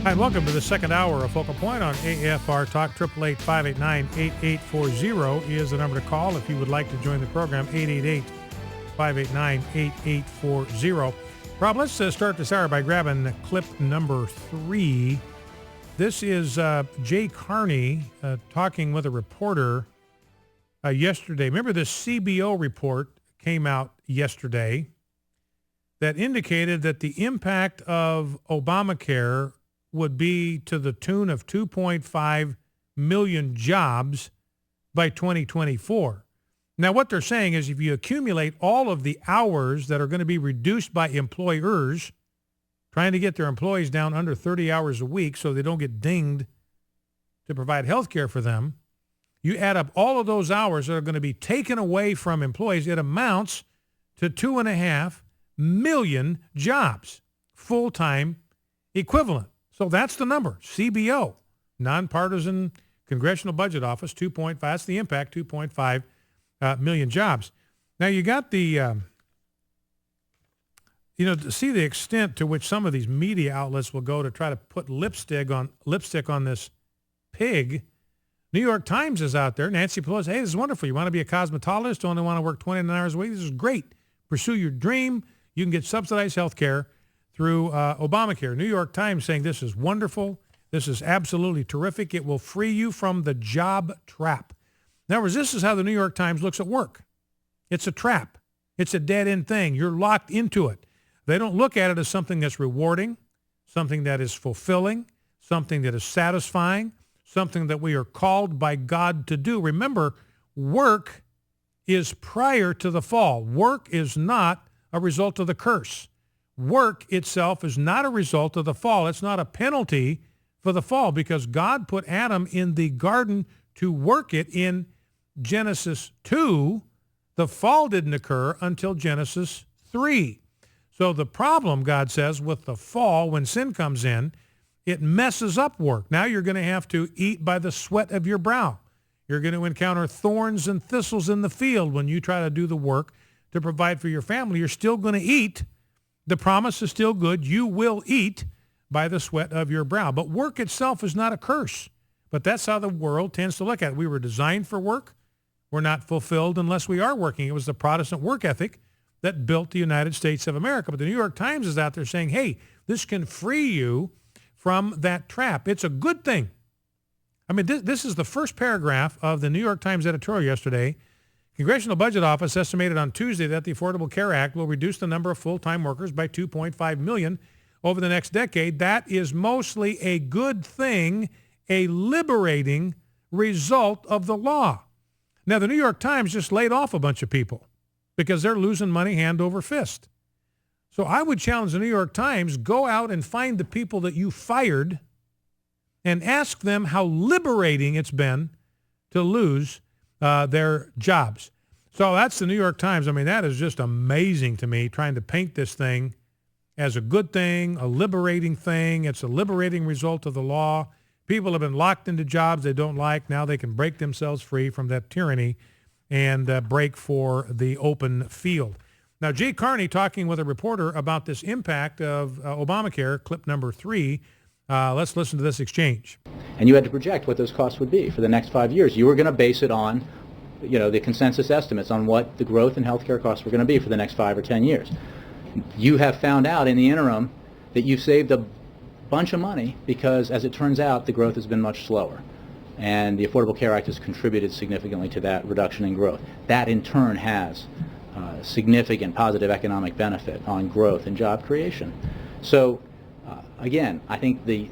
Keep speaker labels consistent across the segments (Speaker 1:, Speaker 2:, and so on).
Speaker 1: Hi, and welcome to the second hour of Focal Point on AFR Talk. 888-589-8840 is the number to call if you would like to join the program. 888-589-8840. Rob, let's start this hour by grabbing clip number 3. This is Jay Carney talking with a reporter yesterday. Remember, the CBO report came out yesterday that indicated that the impact of Obamacare would be to the tune of 2.5 million jobs by 2024. Now, what they're saying is if you accumulate all of the hours that are going to be reduced by employers trying to get their employees down under 30 hours a week so they don't get dinged to provide health care for them, you add up all of those hours that are going to be taken away from employees, it amounts to 2.5 million jobs, full-time equivalent. So that's the number, CBO, Nonpartisan Congressional Budget Office, 2.5, that's the impact, 2.5 million jobs. Now you got the, to see the extent to which some of these media outlets will go to try to put lipstick on this pig. New York Times is out there. Nancy Pelosi, hey, this is wonderful. You want to be a cosmetologist, only want to work 29 hours a week? This is great. Pursue your dream. You can get subsidized health care through Obamacare. New York Times saying this is wonderful. This is absolutely terrific. It will free you from the job trap. In other words, this is how the New York Times looks at work. It's a trap. It's a dead-end thing. You're locked into it. They don't look at it as something that's rewarding, something that is fulfilling, something that is satisfying, something that we are called by God to do. Remember, work is prior to the fall. Work is not a result of the curse. Work itself is not a result of the fall. It's not a penalty for the fall because God put Adam in the garden to work it in Genesis 2. The fall didn't occur until Genesis 3. So the problem, God says, with the fall, when sin comes in, it messes up work. Now you're going to have to eat by the sweat of your brow. You're going to encounter thorns and thistles in the field when you try to do the work to provide for your family. You're still going to eat. The promise is still good. You will eat by the sweat of your brow. But work itself is not a curse. But that's how the world tends to look at it. We were designed for work. We're not fulfilled unless we are working. It was the Protestant work ethic that built the United States of America. But the New York Times is out there saying, hey, this can free you from that trap. It's a good thing. I mean, this is the first paragraph of the New York Times editorial yesterday. Congressional Budget Office estimated on Tuesday that the Affordable Care Act will reduce the number of full-time workers by 2.5 million over the next decade. That is mostly a good thing, a liberating result of the law. Now, the New York Times just laid off a bunch of people because they're losing money hand over fist. So I would challenge the New York Times, go out and find the people that you fired and ask them how liberating it's been to lose their jobs. So that's the New York Times. I mean, that is just amazing to me, trying to paint this thing as a good thing, a liberating thing. It's a liberating result of the law. People have been locked into jobs they don't like. Now they can break themselves free from that tyranny and break for the open field. Now, Jay Carney talking with a reporter about this impact of Obamacare, clip number 3. Let's listen to this exchange.
Speaker 2: And you had to project what those costs would be for the next 5 years. You were going to base it on, the consensus estimates on what the growth in healthcare costs were going to be for the next 5 or 10 years. You have found out in the interim that you've saved a bunch of money because, as it turns out, the growth has been much slower. And the Affordable Care Act has contributed significantly to that reduction in growth. That, in turn, has significant positive economic benefit on growth and job creation. So, again, I think it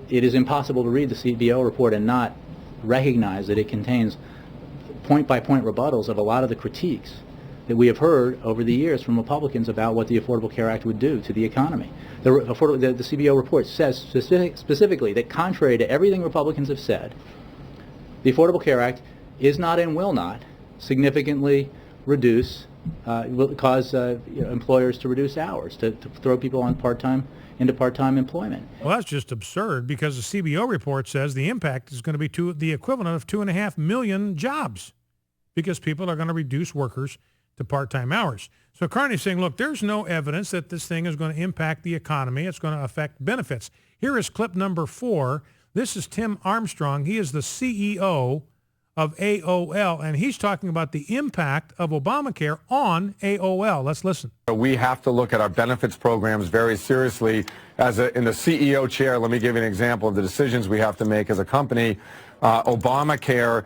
Speaker 2: is impossible to read the CBO report and not recognize that it contains point-by-point rebuttals of a lot of the critiques that we have heard over the years from Republicans about what the Affordable Care Act would do to the economy. The CBO report says specifically that contrary to everything Republicans have said, the Affordable Care Act is not and will not significantly will cause employers to reduce hours, to throw people on into part-time employment.
Speaker 1: Well, that's just absurd because the CBO report says the impact is going to be the equivalent of 2.5 million jobs because people are going to reduce workers to part-time hours. So Carney's saying, look, there's no evidence that this thing is going to impact the economy. It's going to affect benefits. Here is clip number 4. This is Tim Armstrong. He is the CEO of AOL, and he's talking about the impact of Obamacare on AOL. Let's listen.
Speaker 3: We have to look at our benefits programs very seriously. In the CEO chair, let me give you an example of the decisions we have to make as a company. Obamacare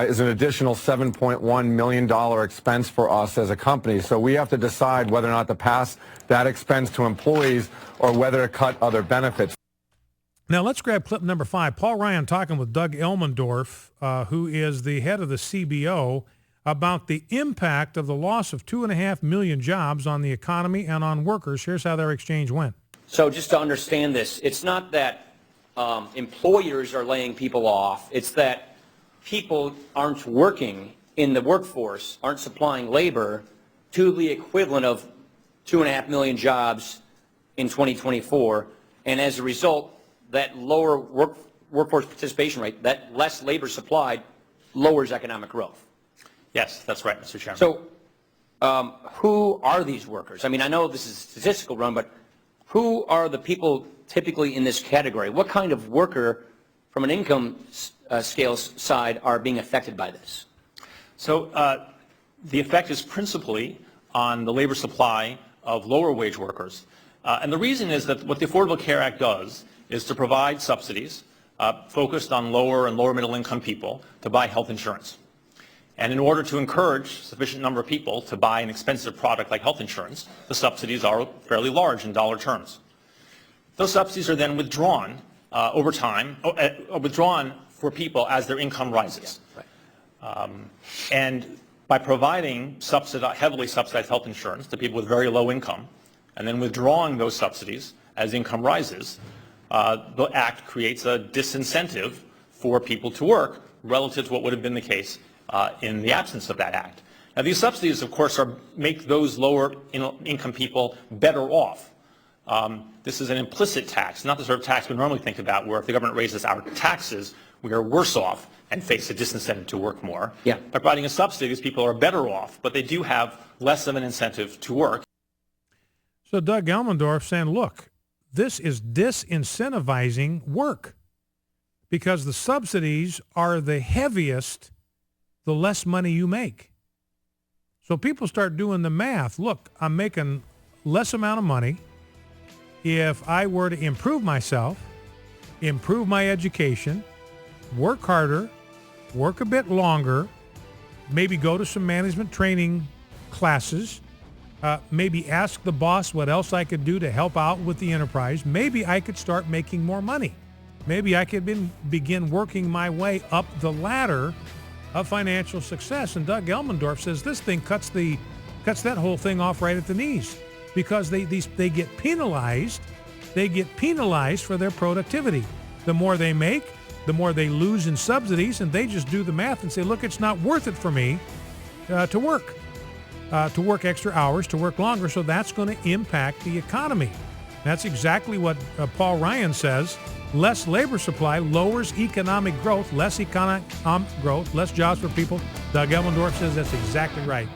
Speaker 3: is an additional $7.1 million expense for us as a company. So we have to decide whether or not to pass that expense to employees or whether to cut other benefits.
Speaker 1: Now let's grab clip number 5. Paul Ryan talking with Doug Elmendorf, who is the head of the CBO, about the impact of the loss of 2.5 million jobs on the economy and on workers. Here's how their exchange went.
Speaker 4: So just to understand this, it's not that employers are laying people off. It's that people aren't working in the workforce, aren't supplying labor to the equivalent of 2.5 million jobs in 2024. And as a result, that lower workforce participation rate, that less labor supplied, lowers economic growth.
Speaker 5: Yes, that's right, Mr. Chairman.
Speaker 4: So who are these workers? I mean, I know this is a statistical run, but who are the people typically in this category? What kind of worker from an income scale side are being affected by this?
Speaker 5: So the effect is principally on the labor supply of lower wage workers. And the reason is that what the Affordable Care Act does is to provide subsidies focused on lower and lower middle income people to buy health insurance. And in order to encourage a sufficient number of people to buy an expensive product like health insurance, the subsidies are fairly large in dollar terms. Those subsidies are then withdrawn over time, withdrawn for people as their income rises. And by providing heavily subsidized health insurance to people with very low income, and then withdrawing those subsidies as income rises, the Act creates a disincentive for people to work relative to what would have been the case in the absence of that Act. Now, these subsidies, of course, make those lower income people better off. This is an implicit tax, not the sort of tax we normally think about, where if the government raises our taxes, we are worse off and face a disincentive to work more.
Speaker 4: Yeah.
Speaker 5: By providing a subsidy, these people are better off, but they do have less of an incentive to work.
Speaker 1: So Doug Elmendorf saying, look, this is disincentivizing work because the subsidies are the heaviest the less money you make. So people start doing the math. Look, I'm making less amount of money. If I were to improve myself, improve my education, work harder, work a bit longer, maybe go to some management training classes, maybe ask the boss what else I could do to help out with the enterprise, maybe I could start making more money. Maybe I could begin working my way up the ladder of financial success. And Doug Elmendorf says this thing cuts that whole thing off right at the knees because they get penalized. They get penalized for their productivity. The more they make, the more they lose in subsidies, and they just do the math and say, look, it's not worth it for me to work extra hours, to work longer, so that's going to impact the economy. That's exactly what Paul Ryan says. Less labor supply lowers economic growth, less economic growth, less jobs for people. Doug Elmendorf says that's exactly right.